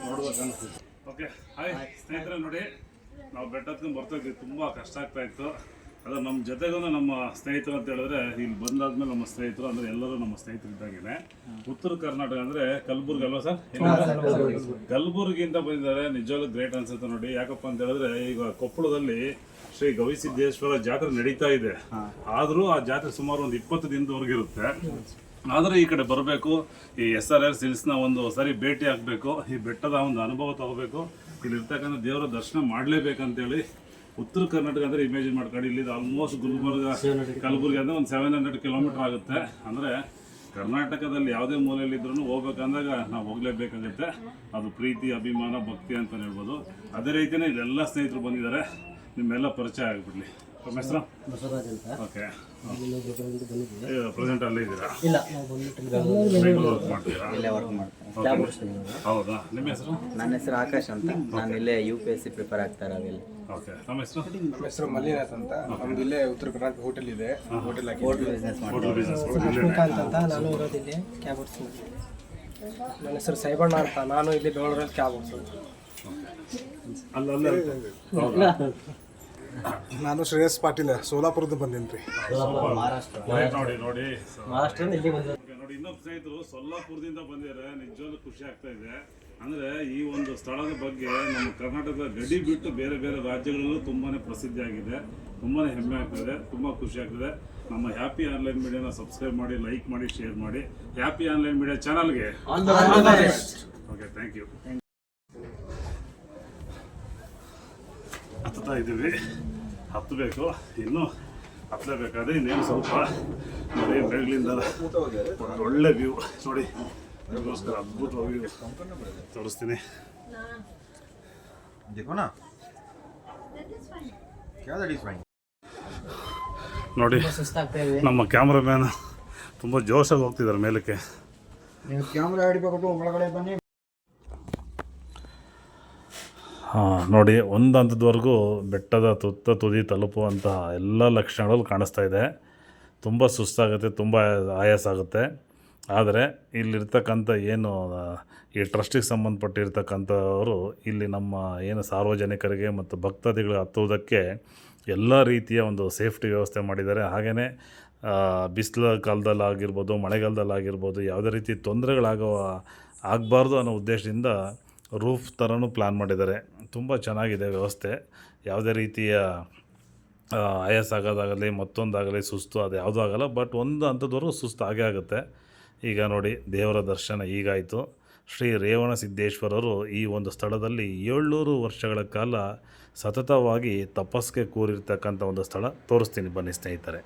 ನೋಡ್ಬೇಕು ಅನಿಸ್ತಿತ್ತು. ಓಕೆ, ಹಾಯ್ ಸ್ನೇಹಿತರೆ. ನೋಡಿ, ನಾವು ಬೆಟ್ಟ ಹತ್ಕೊಂಡು ಬರ್ತಾ ಇದ್ವಿ, ತುಂಬ ಕಷ್ಟ ಆಗ್ತಾ ಇತ್ತು. ಅದು ನಮ್ಮ ಜೊತೆಗೂ ನಮ್ಮ ಸ್ನೇಹಿತರು ಅಂತ ಹೇಳಿದ್ರೆ, ಇಲ್ಲಿ ಬಂದಾದ್ಮೇಲೆ ನಮ್ಮ ಸ್ನೇಹಿತರು ಅಂದರೆ ಎಲ್ಲರೂ ನಮ್ಮ ಸ್ನೇಹಿತರಿದ್ದಾಗೇನೆ. ಉತ್ತರ ಕರ್ನಾಟಕ ಅಂದರೆ ಕಲಬುರ್ಗಿ ಅಲ್ವಾ ಸರ್? ಕಲಬುರ್ಗಿಯಿಂದ ಬಂದಿದ್ದಾರೆ. ನಿಜವಾಗ್ಲೂ ಗ್ರೇಟ್ ಅನ್ಸುತ್ತೆ ನೋಡಿ. ಯಾಕಪ್ಪ ಅಂತ ಹೇಳಿದ್ರೆ, ಈಗ ಕೊಪ್ಪಳದಲ್ಲಿ ಶ್ರೀ ಗವಿಸಿದ್ದೇಶ್ವರ ಜಾತ್ರೆ ನಡೀತಾ ಇದೆ. ಆದರೂ ಆ ಜಾತ್ರೆ ಸುಮಾರು ಒಂದು 20 ದಿನದವರೆಗೆ ಇರುತ್ತೆ. ಆದರೆ ಈ ಕಡೆ ಬರಬೇಕು, ಈ SRS ಹಿಲ್ಸ್ನ ಒಂದು ಸರಿ ಭೇಟಿ ಆಗಬೇಕು, ಈ ಬೆಟ್ಟದ ಒಂದು ಅನುಭವ ತಗೋಬೇಕು, ಇಲ್ಲಿರ್ತಕ್ಕಂಥ ದೇವರ ದರ್ಶನ ಮಾಡಲೇಬೇಕಂತೇಳಿ ಉತ್ತರ ಕರ್ನಾಟಕ ಅಂದರೆ ಇಮೇಜಿನ್ ಮಾಡ್ಕೊಂಡು ಇಲ್ಲಿದ್ದು ಆಲ್ಮೋಸ್ಟ್ ಗುಲ್ಬರ್ಗ ಕಲಬುರ್ಗಿ ಅಂದರೆ ಒಂದು 700 ಕಿಲೋಮೀಟ್ರ್ ಆಗುತ್ತೆ. ಅಂದರೆ ಕರ್ನಾಟಕದಲ್ಲಿ ಯಾವುದೇ ಮೂಲೆಯಲ್ಲಿದ್ರೂ ಹೋಗ್ಬೇಕಂದಾಗ ನಾವು ಹೋಗಲೇಬೇಕಾಗುತ್ತೆ. ಅದು ಪ್ರೀತಿ, ಅಭಿಮಾನ, ಭಕ್ತಿ ಅಂತ ಹೇಳ್ಬೋದು. ಅದೇ ರೀತಿಯೇ ಇಲ್ಲೆಲ್ಲ ಸ್ನೇಹಿತರು ಬಂದಿದ್ದಾರೆ. ನಿಮ್ಮೆಲ್ಲ ಪರಿಚಯ ಆಗಿಬಿಡ್ಲಿ. ನಮ್ಮ ಹೆಸರು ಬಸವರಾಜ್ ಅಂತ. ಓಕೆ, ಪ್ರೆಸೆಂಟ್ ಅಲ್ಲೇ ಇದ್ದೀರಾ? ಇಲ್ಲ, ನಾವು ಬಂದ್ಬಿಟ್ಟು ಬೆಂಗಳೂರು ವರ್ಕ್ ಮಾಡ್ತೀರಾ? ಇಲ್ಲೇ ವರ್ಕ್ ಮಾಡ್ತೀನಿ. ಹೌದಾ? ನಿಮ್ಮ ಹೆಸರು? ನನ್ನ ಹೆಸರು ಆಕಾಶ್ ಅಂತ. ನಾನು ಇಲ್ಲೇ UPSC ಪ್ರಿಪೇರ್ ಆಗ್ತಾ ಇರೋದಿಲ್ಲ. ಓಕೆ, ನಮ್ಮ ಹೆಸರು? ನಮ್ಮ ಹೆಸರು ಮಲ್ಲಿನಾಥ್ ಅಂತ. ನಮ್ದು ಇಲ್ಲೇ ಉತ್ತರ ಕರ್ನಾಟಕ ಹೋಟೆಲ್ ಇದೆ. ಹೋಟೆಲ್ ಬಿಸ್ನೆಸ್ ಮಾಡಿ ಹೋಟೆಲ್ ಬಿಸ್ನೆಸ್. ಶ್ರೀಕಾಂತ್ ಅಂತ, ನಾನು ಇರೋದಿಲ್ಲಿ ಕ್ಯಾಬ್ ಓಡಿಸ್ತೀನಿ. ನನ್ನ ಹೆಸರು ಸೈಬಣ್ಣ ಅಂತ, ನಾನು ಇಲ್ಲಿ ಬೆಂಗಳೂರಲ್ಲಿ ಕ್ಯಾಬ್ ಓಡಿಸೋದು. ಅಲ್ಲೇ ಹೌದಾ? ನಾನು ಶ್ರೇಯಸ್ ಪಾಟೀಲ್, ಸೋಲಾಪುರದಿಂದ ಬಂದೇನಿ ರೀ. ನೋಡಿ ನೋಡಿ ಮಹಾರಾಷ್ಟ್ರದಿಂದ ಇಲ್ಲಿ ಬಂದ ನೋಡಿ, ಇನ್ನೊಬ್ಬ ಸ್ನೇಹಿತರು ಸೊಲ್ಲಾಪುರದಿಂದ ಬಂದಿದ್ದಾರೆ. ನಿಜವಾಗ್ಲೂ ಖುಷಿ ಆಗ್ತಾ ಇದೆ. ಅಂದರೆ ಈ ಒಂದು ಸ್ಥಳದ ಬಗ್ಗೆ ನಮ್ಮ ಕರ್ನಾಟಕದ ಗಡಿ ಬಿಟ್ಟು ಬೇರೆ ಬೇರೆ ರಾಜ್ಯಗಳಲ್ಲೂ ತುಂಬಾ ಪ್ರಸಿದ್ಧಿ ಆಗಿದೆ. ತುಂಬಾ ಹೆಮ್ಮೆ ಆಗ್ತದೆ, ತುಂಬ ಖುಷಿ ಆಗ್ತದೆ. ನಮ್ಮ ಹ್ಯಾಪಿ ಆನ್ಲೈನ್ ಮೀಡಿಯಾನ ಸಬ್ಸ್ಕ್ರೈಬ್ ಮಾಡಿ, ಲೈಕ್ ಮಾಡಿ, ಶೇರ್ ಮಾಡಿ. ಹ್ಯಾಪಿ ಆನ್ಲೈನ್ ಮೀಡಿಯಾ ಚಾನಲ್ಗೆ ಓಕೆ, ಥ್ಯಾಂಕ್ ಯು. ಹತ್ತಾ ಇದ್ದೀವಿ, ಹತ್ತಬೇಕು, ಇನ್ನೂ ಹತ್ತಲೇಬೇಕಾದ್ರೆ ಇನ್ನೇನು ಸ್ವಲ್ಪ ನೋಡಿ. ಬೆಳಗ್ಲಿಂದ ಒಳ್ಳೆ ವ್ಯೂ ನೋಡಿ, ನಿಮಗೋಸ್ಕರ ಅದ್ಭುತವಾಗಿ ವ್ಯೂ ತೋರಿಸ್ತೀನಿ. ನೋಡಿ, ನಮ್ಮ ಕ್ಯಾಮ್ರಾಮ್ಯಾನ್ ತುಂಬ ಜೋಶಾಗಿ ಹೋಗ್ತಿದ್ದಾರೆ ಮೇಲಕ್ಕೆ. ಕ್ಯಾಮ್ರಾ ಹಿಡಿಬೇಕು, ಒಳಗಡೆ ಬನ್ನಿ. ನೋಡಿ, ಒಂದು ಹಂತದವರೆಗೂ ಬೆಟ್ಟದ ತುದಿ ತಲುಪುವಂತಹ ಎಲ್ಲ ಲಕ್ಷಣಗಳು ಕಾಣಿಸ್ತಾ ಇದೆ. ತುಂಬ ಸುಸ್ತಾಗುತ್ತೆ, ತುಂಬ ಆಯಾಸ ಆಗುತ್ತೆ. ಆದರೆ ಇಲ್ಲಿರ್ತಕ್ಕಂಥ ಏನು ಈ ಟ್ರಸ್ಟಿಗೆ ಸಂಬಂಧಪಟ್ಟಿರ್ತಕ್ಕಂಥವರು ಇಲ್ಲಿ ನಮ್ಮ ಏನು ಸಾರ್ವಜನಿಕರಿಗೆ ಮತ್ತು ಭಕ್ತಾದಿಗಳು ಹತ್ತುವುದಕ್ಕೆ ಎಲ್ಲ ರೀತಿಯ ಒಂದು ಸೇಫ್ಟಿ ವ್ಯವಸ್ಥೆ ಮಾಡಿದ್ದಾರೆ. ಹಾಗೆಯೇ ಬಿಸಿಲ ಕಾಲದಲ್ಲಾಗಿರ್ಬೋದು, ಮಳೆಗಾಲದಲ್ಲಾಗಿರ್ಬೋದು, ಯಾವುದೇ ರೀತಿ ಆಗಬಾರ್ದು ಅನ್ನೋ ಉದ್ದೇಶದಿಂದ ರೂಫ್ ಥರನೂ ಪ್ಲ್ಯಾನ್ ಮಾಡಿದ್ದಾರೆ. ತುಂಬ ಚೆನ್ನಾಗಿದೆ ವ್ಯವಸ್ಥೆ. ಯಾವುದೇ ರೀತಿಯ ಆಯಾಸ ಆಗೋದಾಗಲಿ, ಮತ್ತೊಂದಾಗಲಿ, ಸುಸ್ತು ಅದು ಯಾವುದೂ ಆಗೋಲ್ಲ. ಬಟ್ ಒಂದು ಹಂತದವರೆಗೂ ಸುಸ್ತು ಆಗೇ ಆಗುತ್ತೆ. ಈಗ ನೋಡಿ, ದೇವರ ದರ್ಶನ ಈಗಾಯಿತು. ಶ್ರೀ ರೇವಣಸಿದ್ದೇಶ್ವರರು ಈ ಒಂದು ಸ್ಥಳದಲ್ಲಿ 700 ವರ್ಷಗಳ ಕಾಲ ಸತತವಾಗಿ ತಪಸ್ಸಿಗೆ ಕೂರಿರ್ತಕ್ಕಂಥ ಒಂದು ಸ್ಥಳ ತೋರಿಸ್ತೀನಿ ಬನ್ನಿ ಸ್ನೇಹಿತರೆ.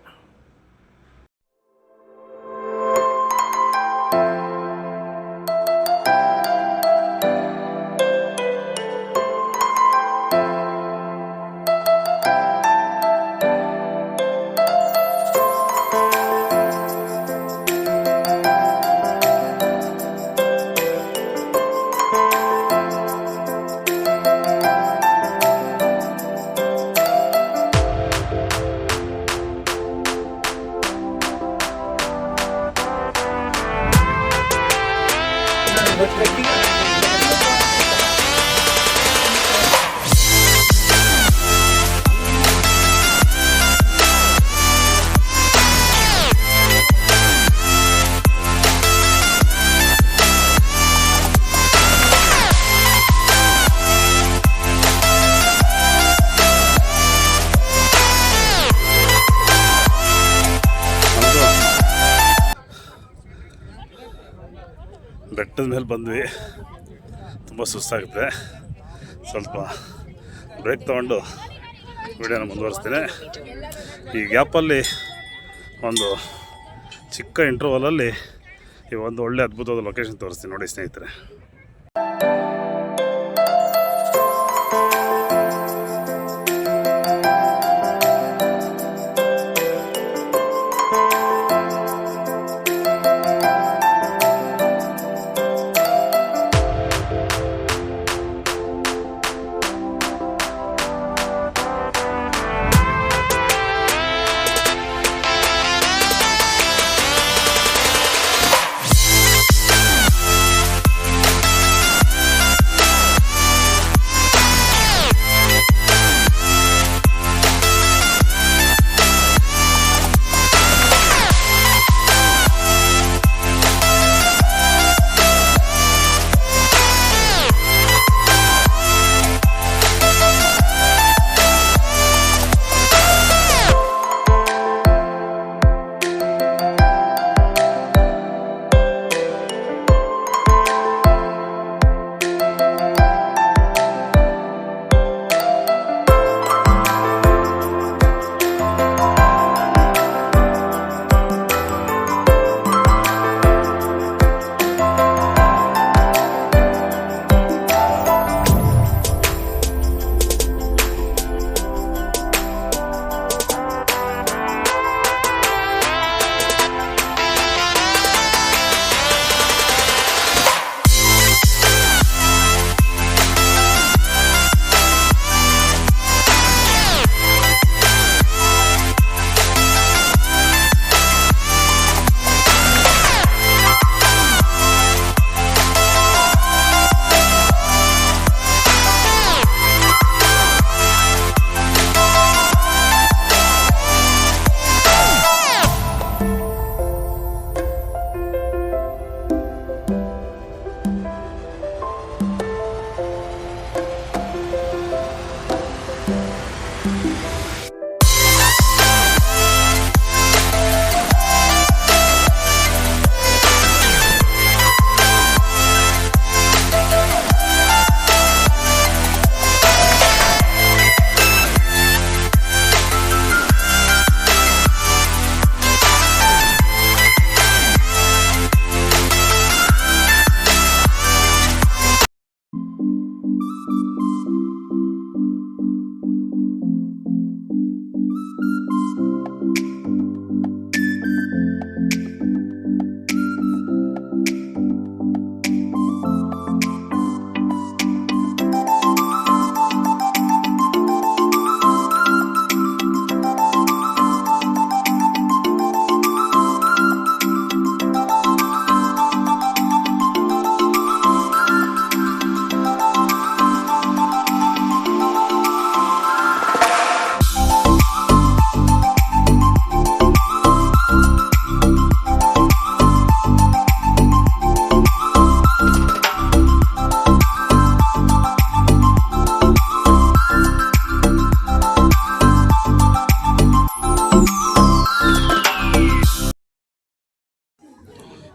ಬೆಟ್ಟದ ಮೇಲೆ ಬಂದ್ವಿ, ತುಂಬ ಸುಸ್ತಾಗುತ್ತೆ. ಸ್ವಲ್ಪ ಬ್ರೇಕ್ ತೊಗೊಂಡು ವಿಡಿಯೋನ ಮುಂದುವರಿಸ್ತೀನಿ. ಈ ಗ್ಯಾಪಲ್ಲಿ ಒಂದು ಚಿಕ್ಕ ಇಂಟರ್ವಲಲ್ಲಿ ಈ ಒಂದು ಒಳ್ಳೆ ಅದ್ಭುತವಾದ ಲೊಕೇಶನ್ ತೋರಿಸ್ತೀನಿ ನೋಡಿ ಸ್ನೇಹಿತರೆ.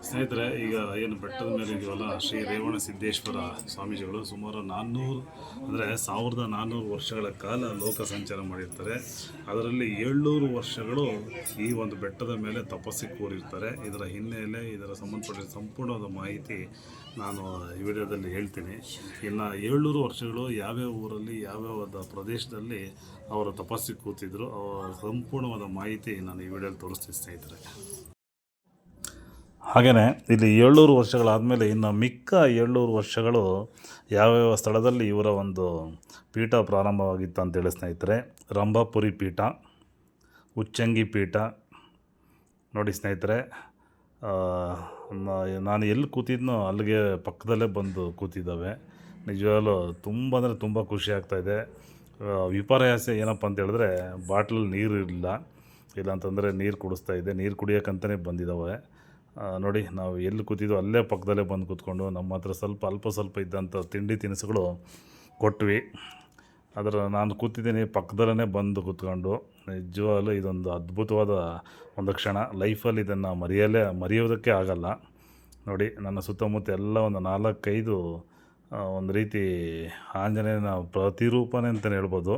ಸ್ನೇಹಿತರೆ, ಈಗ ಏನು ಬೆಟ್ಟದ ಮೇಲೆ ಇದೆಯಲ್ಲ ಶ್ರೀ ರೇವಣ ಸಿದ್ದೇಶ್ವರ ಸ್ವಾಮೀಜಿಗಳು ಸುಮಾರು 1400 ವರ್ಷಗಳ ಕಾಲ ಲೋಕ ಸಂಚಾರ ಮಾಡಿರ್ತಾರೆ. ಅದರಲ್ಲಿ 700 ವರ್ಷಗಳು ಈ ಒಂದು ಬೆಟ್ಟದ ಮೇಲೆ ತಪಸ್ಸಿಗೆ ಕೂರಿರ್ತಾರೆ. ಇದರ ಹಿನ್ನೆಲೆ, ಇದರ ಸಂಬಂಧಪಟ್ಟ ಸಂಪೂರ್ಣವಾದ ಮಾಹಿತಿ ನಾನು ಈ ವಿಡಿಯೋದಲ್ಲಿ ಹೇಳ್ತೀನಿ. ಇನ್ನು 700 ವರ್ಷಗಳು ಯಾವ್ಯಾವ ಊರಲ್ಲಿ, ಯಾವ್ಯಾವ ಪ್ರದೇಶದಲ್ಲಿ ಅವರು ತಪಸ್ಸಿಗೆ ಕೂತಿದ್ರು, ಅವರ ಸಂಪೂರ್ಣವಾದ ಮಾಹಿತಿ ನಾನು ಈ ವಿಡಿಯೋದಲ್ಲಿ ತೋರಿಸ್ತೀನಿ ಸ್ನೇಹಿತರೆ. ಹಾಗೆಯೇ ಇಲ್ಲಿ 700 ವರ್ಷಗಳಾದಮೇಲೆ ಇನ್ನು ಮಿಕ್ಕ 700 ವರ್ಷಗಳು ಯಾವ್ಯಾವ ಸ್ಥಳದಲ್ಲಿ ಇವರ ಒಂದು ಪೀಠ ಪ್ರಾರಂಭವಾಗಿತ್ತು ಅಂತೇಳಿ ಸ್ನೇಹಿತರೆ. ರಂಭಾಪುರಿ ಪೀಠ, ಉಚ್ಚಂಗಿ ಪೀಠ ನೋಡಿ ಸ್ನೇಹಿತರೆ. ನಾನು ಎಲ್ಲಿ ಕೂತಿದ್ನೋ ಅಲ್ಲಿಗೆ ಪಕ್ಕದಲ್ಲೇ ಬಂದು ಕೂತಿದ್ದಾವೆ. ನಿಜವಾಗ್ಲೂ ತುಂಬ ಅಂದರೆ ತುಂಬ ಖುಷಿ ಆಗ್ತಾಯಿದೆ. ವಿಪರ್ಯಾಸ ಏನಪ್ಪ ಅಂತ ಹೇಳಿದ್ರೆ ಬಾಟ್ಲಲ್ಲಿ ನೀರು ಇರಲಿಲ್ಲ, ಇಲ್ಲಾಂತಂದರೆ ನೀರು ಕುಡಿಸ್ತಾ ಇದ್ದೆ. ನೀರು ಕುಡಿಯೋಕ್ಕಂತಲೇ ಬಂದಿದ್ದಾವೆ ನೋಡಿ. ನಾವು ಎಲ್ಲಿ ಕೂತಿದ್ದೋ ಅಲ್ಲೇ ಪಕ್ಕದಲ್ಲೇ ಬಂದು ಕೂತ್ಕೊಂಡು ನಮ್ಮ ಹತ್ರ ಅಲ್ಪ ಸ್ವಲ್ಪ ಇದ್ದಂಥ ತಿಂಡಿ ತಿನಿಸುಗಳು ಕೊಟ್ವಿ. ನಾನು ಕೂತಿದ್ದೀನಿ ಪಕ್ಕದಲ್ಲೇ ಬಂದು ಕೂತ್ಕೊಂಡು. ನಿಜವಾಗಲೂ ಇದೊಂದು ಅದ್ಭುತವಾದ ಒಂದು ಕ್ಷಣ. ಲೈಫಲ್ಲಿ ಇದನ್ನು ಮರೆಯೋದಕ್ಕೆ ಆಗಲ್ಲ. ನೋಡಿ ನನ್ನ ಸುತ್ತಮುತ್ತ ಎಲ್ಲ ಒಂದು 4-5 ಒಂದು ರೀತಿ ಆಂಜನೇಯನ ಪ್ರತಿರೂಪನೇ ಅಂತಲೇ ಹೇಳ್ಬೋದು.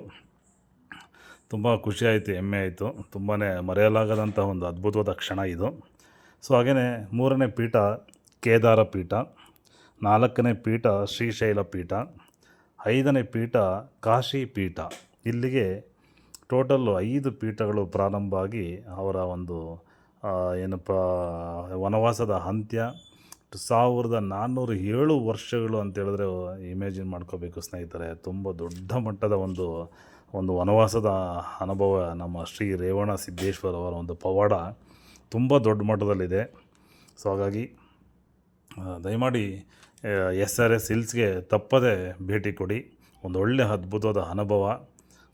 ತುಂಬ ಖುಷಿಯಾಯಿತು, ಹೆಮ್ಮೆ ಆಯಿತು. ತುಂಬಾ ಮರೆಯಲಾಗದಂಥ ಒಂದು ಅದ್ಭುತವಾದ ಕ್ಷಣ ಇದು. ಸೊ ಹಾಗೆಯೇ 3ನೇ ಪೀಠ ಕೇದಾರ ಪೀಠ, 4ನೇ ಪೀಠ ಶ್ರೀಶೈಲ ಪೀಠ, 5ನೇ ಪೀಠ ಕಾಶಿ ಪೀಠ. ಇಲ್ಲಿಗೆ ಟೋಟಲ್ಲು 5 ಪೀಠಗಳು ಪ್ರಾರಂಭ ಆಗಿ ಅವರ ಒಂದು ಏನಪ್ಪ ವನವಾಸದ ಅಂತ್ಯ 1407 ವರ್ಷಗಳು ಅಂತೇಳಿದ್ರೆ ಇಮ್ಯಾಜಿನ್ ಮಾಡ್ಕೋಬೇಕು ಸ್ನೇಹಿತರೆ. ತುಂಬ ದೊಡ್ಡ ಮಟ್ಟದ ಒಂದು ವನವಾಸದ ಅನುಭವ ನಮ್ಮ ಶ್ರೀ ರೇವಣ ಸಿದ್ದೇಶ್ವರ ಅವರ ಒಂದು ಪವಾಡ ತುಂಬ ದೊಡ್ಡ ಮಟ್ಟದಲ್ಲಿದೆ. ಸೊ ಹಾಗಾಗಿ ದಯಮಾಡಿ SRS ಹಿಲ್ಸ್ಗೆ ತಪ್ಪದೇ ಭೇಟಿ ಕೊಡಿ. ಒಂದು ಒಳ್ಳೆಯ ಅದ್ಭುತವಾದ ಅನುಭವ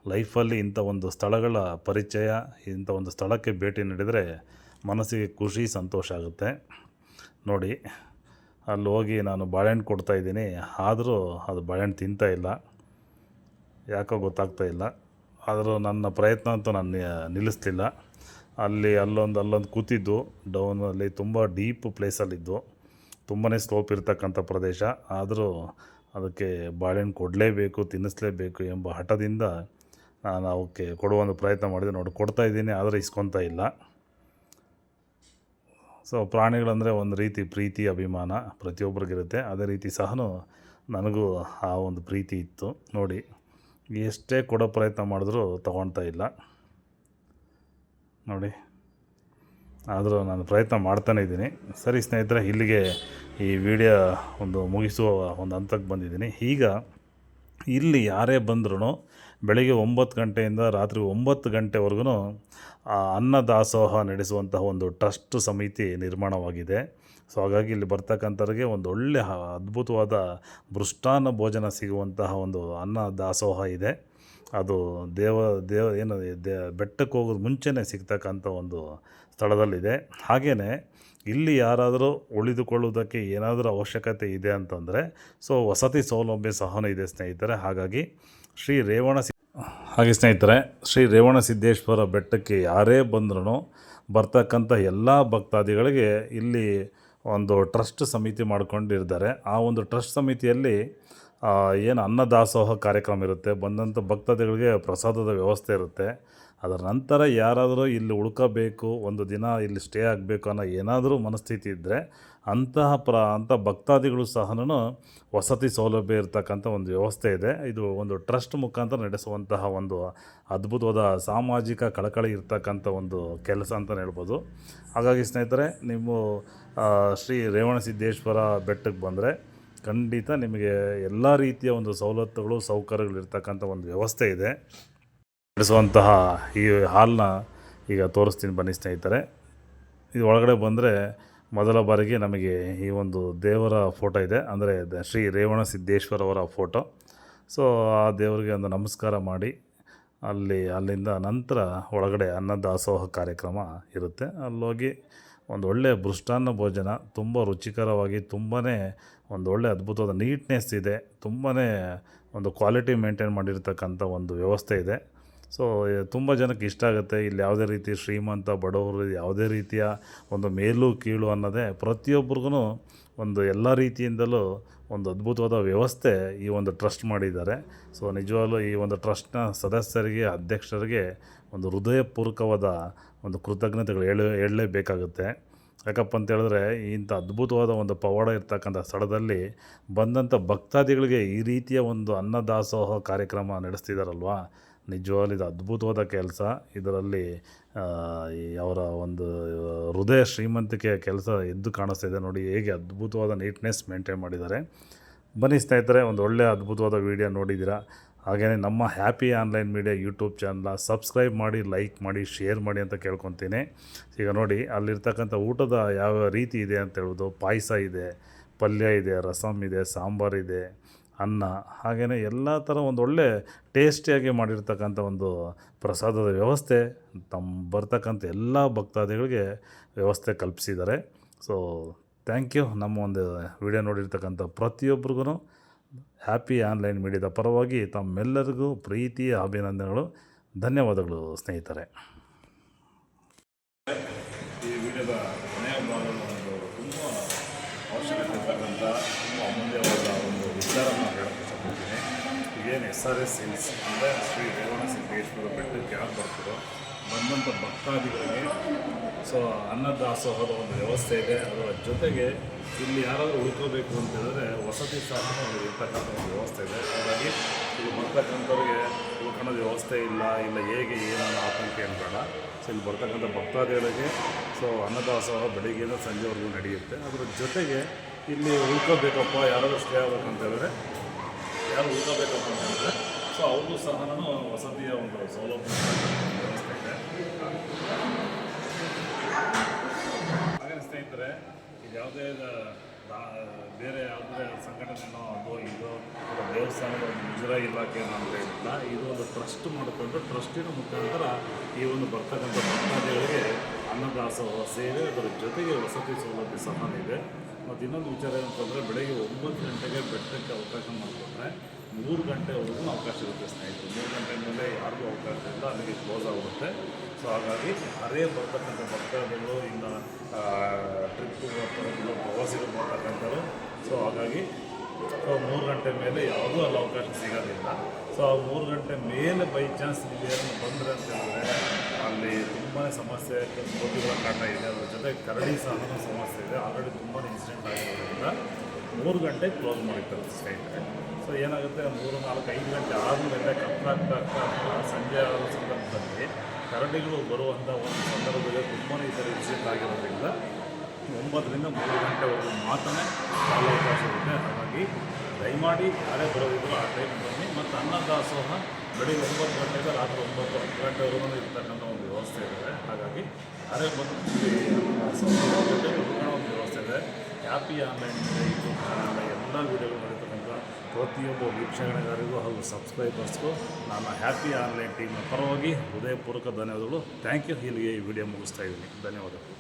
ಲೈಫಲ್ಲಿ. ಇಂಥ ಒಂದು ಸ್ಥಳಗಳ ಪರಿಚಯ, ಇಂಥ ಒಂದು ಸ್ಥಳಕ್ಕೆ ಭೇಟಿ ನೀಡಿದರೆ ಮನಸ್ಸಿಗೆ ಖುಷಿ ಸಂತೋಷ ಆಗುತ್ತೆ. ನೋಡಿ ಅಲ್ಲಿ ಹೋಗಿ ನಾನು ಬಾಳೆಹಣ್ಣು ಕೊಡ್ತಾಯಿದ್ದೀನಿ, ಆದರೂ ಅದು ಬಾಳೆಹಣ್ಣು ತಿಂತಾ ಇಲ್ಲ, ಯಾಕೋ ಗೊತ್ತಾಗ್ತಾ ಇಲ್ಲ. ಆದರೂ ನನ್ನ ಪ್ರಯತ್ನ ಅಂತೂ ನಾನು ನಿಲ್ಲಿಸ್ಲಿಲ್ಲ. ಅಲ್ಲೊಂದು ಕೂತಿದ್ದು ಡೌನಲ್ಲಿ ತುಂಬ ಡೀಪ್ ಪ್ಲೇಸಲ್ಲಿದ್ದು, ತುಂಬಾ ಸ್ಲೋಪ್ ಇರ್ತಕ್ಕಂಥ ಪ್ರದೇಶ. ಆದರೂ ಅದಕ್ಕೆ ಬಾಳೆಹಣ್ಣು ಕೊಡಲೇಬೇಕು, ತಿನ್ನಿಸ್ಲೇಬೇಕು ಎಂಬ ಹಠದಿಂದ ನಾನು ಅವಕ್ಕೆ ಕೊಡುವ ಒಂದು ಪ್ರಯತ್ನ ಮಾಡಿದೆ. ನೋಡಿ ಕೊಡ್ತಾಯಿದ್ದೀನಿ, ಆದರೆ ಇಸ್ಕೊತಾ ಇಲ್ಲ. ಸೊ ಪ್ರಾಣಿಗಳಂದರೆ ಒಂದು ರೀತಿ ಪ್ರೀತಿ ಅಭಿಮಾನ ಪ್ರತಿಯೊಬ್ಬರಿಗಿರುತ್ತೆ. ಅದೇ ರೀತಿ ಸಹ ನನಗೂ ಆ ಒಂದು ಪ್ರೀತಿ ಇತ್ತು. ನೋಡಿ ಎಷ್ಟೇ ಕೊಡೋ ಪ್ರಯತ್ನ ಮಾಡಿದ್ರೂ ತೊಗೊಳ್ತಾ ಇಲ್ಲ. ನೋಡಿ ಆದರೂ ನಾನು ಪ್ರಯತ್ನ ಮಾಡ್ತಾನೇ ಇದ್ದೀನಿ. ಸರಿ ಸ್ನೇಹಿತರೆ, ಇಲ್ಲಿಗೆ ಈ ವಿಡಿಯೋ ಮುಗಿಸುವ ಒಂದು ಹಂತಕ್ಕೆ ಬಂದಿದ್ದೀನಿ. ಈಗ ಇಲ್ಲಿ ಯಾರೇ ಬಂದ್ರೂ ಬೆಳಗ್ಗೆ 9 ಗಂಟೆಯಿಂದ ರಾತ್ರಿ 9 ಗಂಟೆವರೆಗೂ ಅನ್ನದಾಸೋಹ ನಡೆಸುವಂತಹ ಒಂದು ಟ್ರಸ್ಟ್ ಸಮಿತಿ ನಿರ್ಮಾಣವಾಗಿದೆ. ಸೊ ಹಾಗಾಗಿ ಇಲ್ಲಿ ಬರ್ತಕ್ಕಂಥವ್ರಿಗೆ ಒಂದು ಒಳ್ಳೆಯ ಅದ್ಭುತವಾದ ಮೃಷ್ಟಾನ್ನ ಭೋಜನ ಸಿಗುವಂತಹ ಒಂದು ಅನ್ನದಾಸೋಹ ಇದೆ. ಅದು ಬೆಟ್ಟಕ್ಕೆ ಹೋಗೋದು ಮುಂಚೆನೇ ಸಿಗ್ತಕ್ಕಂಥ ಒಂದು ಸ್ಥಳದಲ್ಲಿದೆ. ಹಾಗೆಯೇ ಇಲ್ಲಿ ಯಾರಾದರೂ ಉಳಿದುಕೊಳ್ಳುವುದಕ್ಕೆ ಏನಾದರೂ ಅವಶ್ಯಕತೆ ಇದೆ ಅಂತಂದರೆ ವಸತಿ ಸೌಲಭ್ಯ ಸಹ ಇದೆ ಸ್ನೇಹಿತರೆ. ಹಾಗಾಗಿ ಸ್ನೇಹಿತರೆ, ಶ್ರೀ ರೇವಣ ಸಿದ್ದೇಶ್ವರ ಬೆಟ್ಟಕ್ಕೆ ಯಾರೇ ಬಂದ್ರೂ ಬರ್ತಕ್ಕಂಥ ಎಲ್ಲ ಭಕ್ತಾದಿಗಳಿಗೆ ಇಲ್ಲಿ ಒಂದು ಟ್ರಸ್ಟ್ ಸಮಿತಿ ಮಾಡ್ಕೊಂಡಿರ್ತಾರೆ. ಆ ಒಂದು ಟ್ರಸ್ಟ್ ಸಮಿತಿಯಲ್ಲಿ ಏನು ಅನ್ನದಾಸೋಹ ಕಾರ್ಯಕ್ರಮ ಇರುತ್ತೆ, ಬಂದಂಥ ಭಕ್ತಾದಿಗಳಿಗೆ ಪ್ರಸಾದದ ವ್ಯವಸ್ಥೆ ಇರುತ್ತೆ. ಅದರ ನಂತರ ಯಾರಾದರೂ ಇಲ್ಲಿ ಉಳ್ಕೋಬೇಕು, ಒಂದು ದಿನ ಇಲ್ಲಿ ಸ್ಟೇ ಆಗಬೇಕು ಅನ್ನೋ ಏನಾದರೂ ಮನಸ್ಥಿತಿ ಇದ್ದರೆ ಅಂಥ ಭಕ್ತಾದಿಗಳು ಸಹ ವಸತಿ ಸೌಲಭ್ಯ ಇರತಕ್ಕಂಥ ಒಂದು ವ್ಯವಸ್ಥೆ ಇದೆ. ಇದು ಒಂದು ಟ್ರಸ್ಟ್ ಮುಖಾಂತರ ನಡೆಸುವಂತಹ ಒಂದು ಅದ್ಭುತವಾದ ಸಾಮಾಜಿಕ ಕಳಕಳಿ ಇರ್ತಕ್ಕಂಥ ಒಂದು ಕೆಲಸ ಅಂತಲೇ ಹೇಳ್ಬೋದು. ಹಾಗಾಗಿ ಸ್ನೇಹಿತರೆ, ನೀವು ಶ್ರೀ ರೇವಣ ಸಿದ್ದೇಶ್ವರ ಬೆಟ್ಟಕ್ಕೆ ಬಂದರೆ ಖಂಡಿತ ನಿಮಗೆ ಎಲ್ಲ ರೀತಿಯ ಒಂದು ಸವಲತ್ತುಗಳು ಸೌಕರ್ಯಗಳಿರ್ತಕ್ಕಂಥ ಒಂದು ವ್ಯವಸ್ಥೆ ಇದೆ. ನಡೆಸುವಂತಹ ಈ ಹಾಲ್ನ ಈಗ ತೋರಿಸ್ತೀನಿ ಬನ್ನಿ ಸ್ನೇಹಿತರೆ. ಇದು ಒಳಗಡೆ ಬಂದರೆ ಮೊದಲ ಬಾರಿಗೆ ನಮಗೆ ಈ ಒಂದು ದೇವರ ಫೋಟೋ ಇದೆ, ಅಂದರೆ ಶ್ರೀ ರೇವಣ ಸಿದ್ದೇಶ್ವರ ಅವರ ಫೋಟೋ. ಸೊ ಆ ದೇವರಿಗೆ ಒಂದು ನಮಸ್ಕಾರ ಮಾಡಿ ಅಲ್ಲಿಂದ ನಂತರ ಒಳಗಡೆ ಅನ್ನದಾಸೋಹ ಕಾರ್ಯಕ್ರಮ ಇರುತ್ತೆ. ಅಲ್ಲೋಗಿ ಒಂದು ಒಳ್ಳೆಯ ಮೃಷ್ಟಾನ್ನ ಭೋಜನ, ತುಂಬ ರುಚಿಕರವಾಗಿ, ತುಂಬಾ ಒಂದು ಒಳ್ಳೆ ಅದ್ಭುತವಾದ ನೀಟ್ನೆಸ್ ಇದೆ, ತುಂಬಾ ಒಂದು ಕ್ವಾಲಿಟಿ ಮೇಂಟೈನ್ ಮಾಡಿರ್ತಕ್ಕಂಥ ಒಂದು ವ್ಯವಸ್ಥೆ ಇದೆ. ಸೊ ತುಂಬ ಜನಕ್ಕೆ ಇಷ್ಟ ಆಗುತ್ತೆ. ಇಲ್ಲಿ ಯಾವುದೇ ರೀತಿ ಶ್ರೀಮಂತ ಬಡವರು ಯಾವುದೇ ರೀತಿಯ ಒಂದು ಮೇಲು ಕೀಳು ಅನ್ನೋದೇ ಪ್ರತಿಯೊಬ್ಬರಿಗೂ ಒಂದು ಎಲ್ಲ ರೀತಿಯಿಂದಲೂ ಒಂದು ಅದ್ಭುತವಾದ ವ್ಯವಸ್ಥೆ ಈ ಒಂದು ಟ್ರಸ್ಟ್ ಮಾಡಿದ್ದಾರೆ. ಸೊ ನಿಜವಾಗ್ಲೂ ಈ ಒಂದು ಟ್ರಸ್ಟ್ನ ಸದಸ್ಯರಿಗೆ, ಅಧ್ಯಕ್ಷರಿಗೆ ಒಂದು ಹೃದಯಪೂರ್ವಕವಾದ ಒಂದು ಕೃತಜ್ಞತೆಗಳು ಹೇಳಲೇಬೇಕಾಗುತ್ತೆ. ಯಾಕಪ್ಪ ಅಂತ ಹೇಳಿದ್ರೆ, ಇಂಥ ಅದ್ಭುತವಾದ ಒಂದು ಪವಾಡ ಇರ್ತಕ್ಕಂಥ ಸ್ಥಳದಲ್ಲಿ ಬಂದಂಥ ಭಕ್ತಾದಿಗಳಿಗೆ ಈ ರೀತಿಯ ಒಂದು ಅನ್ನದಾಸೋಹ ಕಾರ್ಯಕ್ರಮ ನಡೆಸ್ತಿದ್ದಾರಲ್ವ, ನಿಜವಾಗ್ಲೂ ಇದು ಅದ್ಭುತವಾದ ಕೆಲಸ. ಇದರಲ್ಲಿ ಅವರ ಒಂದು ಹೃದಯ ಶ್ರೀಮಂತಿಕೆಯ ಕೆಲಸ ಎದ್ದು ಕಾಣಿಸ್ತಿದೆ. ನೋಡಿ ಹೇಗೆ ಅದ್ಭುತವಾದ ನೀಟ್ನೆಸ್ ಮೇಂಟೈನ್ ಮಾಡಿದ್ದಾರೆ. ಬನ್ನಿ ಸ್ನೇಹಿತರೆ, ಒಂದು ಒಳ್ಳೆಯ ಅದ್ಭುತವಾದ ವೀಡಿಯೋ ನೋಡಿದ್ದೀರಾ. ಹಾಗೆಯೇ ನಮ್ಮ ಹ್ಯಾಪಿ ಆನ್ಲೈನ್ ಮೀಡಿಯಾ ಯೂಟ್ಯೂಬ್ ಚಾನಲ್ನ ಸಬ್ಸ್ಕ್ರೈಬ್ ಮಾಡಿ, ಲೈಕ್ ಮಾಡಿ, ಶೇರ್ ಮಾಡಿ ಅಂತ ಕೇಳ್ಕೊತೀನಿ. ಈಗ ನೋಡಿ ಅಲ್ಲಿರ್ತಕ್ಕಂಥ ಊಟದ ಯಾವ ರೀತಿ ಇದೆ ಅಂತ ಹೇಳೋದು, ಪಾಯಸ ಇದೆ, ಪಲ್ಯ ಇದೆ, ರಸಮ್ ಇದೆ, ಸಾಂಬಾರಿದೆ, ಅನ್ನ, ಹಾಗೆಯೇ ಎಲ್ಲ ಥರ ಒಂದು ಒಳ್ಳೆ ಟೇಸ್ಟಿಯಾಗಿ ಮಾಡಿರ್ತಕ್ಕಂಥ ಒಂದು ಪ್ರಸಾದದ ವ್ಯವಸ್ಥೆ ಬರ್ತಕ್ಕಂಥ ಎಲ್ಲ ಭಕ್ತಾದಿಗಳಿಗೆ ವ್ಯವಸ್ಥೆ ಕಲ್ಪಿಸಿದ್ದಾರೆ. So thank you. ನಮ್ಮ ಒಂದು ವಿಡಿಯೋ ನೋಡಿರ್ತಕ್ಕಂಥ ಪ್ರತಿಯೊಬ್ಬರಿಗೂ ಹ್ಯಾಪಿ ಆನ್ಲೈನ್ ಮೀಡಿಯಾದ ಪರವಾಗಿ ತಮ್ಮೆಲ್ಲರಿಗೂ ಪ್ರೀತಿಯ ಅಭಿನಂದನೆಗಳು, ಧನ್ಯವಾದಗಳು ಸ್ನೇಹಿತರೆ. ಈ ವಿಡಿಯೋದ ಕೊನೆಯ ಭಾಗದ ಒಂದು ತುಂಬ ಅವಶ್ಯಕತೆ ಇರ್ತಕ್ಕಂಥ ತುಂಬ ಅಮೂಲ್ಯವಾದ ಒಂದು ವಿಚಾರನ ಹೇಳೋಕ್ಕೆ ಇಷ್ಟಪಡ್ತೀನಿ. ಏನು SRS ಹಿಲ್ಸ್ ಅಂದರೆ ಶ್ರೀ ರೇವಣಸಿದ್ದೇಶ್ವರ ಬೆಟ್ಟಕ್ಕೆ ಯಾರು ಬರ್ತೀರೋ ಬಂದಂಥ ಭಕ್ತಾದಿಗಳಿಗೆ ಸೊ ಅನ್ನದಾಸೋಹದ ಒಂದು ವ್ಯವಸ್ಥೆ ಇದೆ. ಅದರ ಜೊತೆಗೆ ಇಲ್ಲಿ ಯಾರಾದರೂ ಉಳ್ಕೋಬೇಕು ಅಂತ ಹೇಳಿದ್ರೆ ವಸತಿ ಸಹ ಇರ್ತಕ್ಕಂಥ ಒಂದು ವ್ಯವಸ್ಥೆ ಇದೆ. ಹಾಗಾಗಿ ಇಲ್ಲಿ ಬರ್ತಕ್ಕಂಥವ್ರಿಗೆ ಉಳ್ಕೊಳ್ಳೋದು ವ್ಯವಸ್ಥೆ ಇಲ್ಲ ಹೇಗೆ ಏನನ್ನ ಆತಂಕ ಏನು ಬೇಡ. ಸೊ ಇಲ್ಲಿ ಬರ್ತಕ್ಕಂಥ ಭಕ್ತಾದಿಗಳಿಗೆ ಸೊ ಅನ್ನದಾಸೋಹ ಬೆಳಿಗ್ಗೆಯಿಂದ ಸಂಜೆವರೆಗೂ ನಡೆಯುತ್ತೆ. ಅದರ ಜೊತೆಗೆ ಇಲ್ಲಿ ಉಳ್ಕೋಬೇಕಪ್ಪ ಯಾರಾದರೂ ಸ್ಟೇ ಆಗಬೇಕಂತ ಹೇಳಿದ್ರೆ ಯಾರು ಉಳ್ಕೋಬೇಕಪ್ಪ ಅಂತ ಹೇಳಿದ್ರೆ ಸೊ ಅವ್ರಿಗೂ ಸಹ ವಸತಿಯ ಒಂದು ಸೌಲಭ್ಯ ವ್ಯವಸ್ಥೆ ಇದೆ. ಹಾಗೆ ಸ್ನೇಹಿತರೆ, ಇದು ಯಾವುದೇ ಬೇರೆ ಯಾವುದೇ ಸಂಘಟನೆನೋ ಅದೋ ಇದೋ ದೇವಸ್ಥಾನದ ಒಂದು ಮುಜರಾಯಿ ಇಲಾಖೆನೋ ಅಂತ ಹೇಳಿಲ್ಲ. ಇದು ಒಂದು ಟ್ರಸ್ಟ್ ಮಾಡಿಕೊಂಡು ಟ್ರಸ್ಟಿನ ಮುಖಾಂತರ ಈ ಒಂದು ಬರ್ತಕ್ಕಂಥ ಭಕ್ತಾದಿಗಳಿಗೆ ಅನ್ನದಾಸೋಹ ಸೇವೆ, ಅದರ ಜೊತೆಗೆ ವಸತಿ ಸೌಲಭ್ಯ ಸಹ ಇದೆ. ಮತ್ತು ಇನ್ನೊಂದು ವಿಚಾರ ಏನಂತಂದರೆ ಬೆಳಗ್ಗೆ 9 ಗಂಟೆಗೆ ಬೆಟ್ಟಕ್ಕೆ ಅವಕಾಶ ಮಾಡಿಕೊಟ್ರೆ 3 ಗಂಟೆವರೆಗೂ ಅವಕಾಶ ಇರುತ್ತೆ ಸ್ನೇಹಿತರು. 3 ಗಂಟೆ ಮೇಲೆ ಯಾರಿಗೂ ಅವಕಾಶ ಇಲ್ಲ, ಅಲ್ಲಿಗೆ ಕ್ಲೋಸ್ ಆಗುತ್ತೆ. ಸೊ ಹಾಗಾಗಿ ಅರೇ ಬರ್ತಕ್ಕಂಥ ಭಕ್ತಾದಿಗಳು ಇನ್ನು ಟ್ರಿಪ್ಪು ಬರ್ತಕ್ಕಂಥ ಪ್ರವಾಸಿಗರು ಬರ್ತಕ್ಕಂಥವ್ರು ಸೊ ಹಾಗಾಗಿ 3 ಗಂಟೆ ಮೇಲೆ ಯಾವುದೂ ಅಲ್ಲಿ ಅವಕಾಶ ಸಿಗೋದಿಲ್ಲ. ಸೊ ಆ 3 ಗಂಟೆ ಮೇಲೆ ಬೈ ಚಾನ್ಸ್ ನೀವು ಏನನ್ನು ಬಂದರೆ ಅಂತ ಹೇಳಿದ್ರೆ ಅಲ್ಲಿ ತುಂಬಾ ಸಮಸ್ಯೆ, ಕೋತಿಗಳ ಕಾಟ ಇದೆ, ಅದ್ರ ಜೊತೆ ಕರಡಿ ಸಹ ಸಮಸ್ಯೆ ಇದೆ. ಆಲ್ರೆಡಿ ತುಂಬಾ ಇನ್ಸಿಡೆಂಟ್ ಆಗಿರೋದ್ರಿಂದ 3 ಗಂಟೆ ಕ್ಲೋಸ್ ಮಾಡಿರ್ತಾರೆ ಸ್ನೇಹಿತರೆ. ಸೊ ಏನಾಗುತ್ತೆ 3, 4, 5 ಗಂಟೆ ಆದಮೇಲೆ ಕತ್ಲಾಗ್ತಾ ಸಂಜೆ ಆದ ಸಂದರ್ಭದಲ್ಲಿ ಕರಡಿಗಳು ಬರುವಂಥ ಒಂದು ಸಂದರ್ಭದಲ್ಲಿ ತುಂಬಾ ಈ ಥರ ಇನ್ಸಿಡೆಂಟ್ ಆಗಿರೋದ್ರಿಂದ 9 ರಿಂದ 3 ಗಂಟೆವರೆಗೂ ಮಾತ್ರ ಕಾಲಾವಕಾಶ ಇರುತ್ತೆ. ಹಾಗಾಗಿ ದಯಮಾಡಿ ಯಾರೇ ಬರೋದಿದ್ರು ಆ ಟೈಮ್ ಬನ್ನಿ. ಮತ್ತು ಅನ್ನದಾಸೋಹ ಬೆಳಿಗ್ಗೆ 9 ಗಂಟೆಯಿಂದ ರಾತ್ರಿ 9, 10 ಗಂಟೆವರೆಗೂ ಇರ್ತಕ್ಕಂಥ ಒಂದು ವ್ಯವಸ್ಥೆ ಇದೆ. ಹಾಗಾಗಿ ಯಾರೇ ಬಂದು ಒಂದು ವ್ಯವಸ್ಥೆ ಇದೆ. ಹ್ಯಾಪಿ ಆನ್ಲೈನ್ ಯೂಟ್ಯೂಬ್ ಚಾನಲ್ ಎಲ್ಲ ವೀಡಿಯೋಗಳು ನಡೀತಕ್ಕಂಥ ಪ್ರತಿಯೊಬ್ಬ ವೀಕ್ಷಣೆಗಾರಿಗೂ ಹಾಗೂ ಸಬ್ಸ್ಕ್ರೈಬರ್ಸ್ಗೂ ನನ್ನ ಹ್ಯಾಪಿ ಆನ್ಲೈನ್ ಟೀಮ್ನ ಪರವಾಗಿ ಹೃದಯಪೂರ್ವಕ ಧನ್ಯವಾದಗಳು. Thank you. ಇಲ್ಲಿಗೆ ಈ ವಿಡಿಯೋ ಮುಗಿಸ್ತಾ ಇದ್ದೀನಿ. ಧನ್ಯವಾದಗಳು.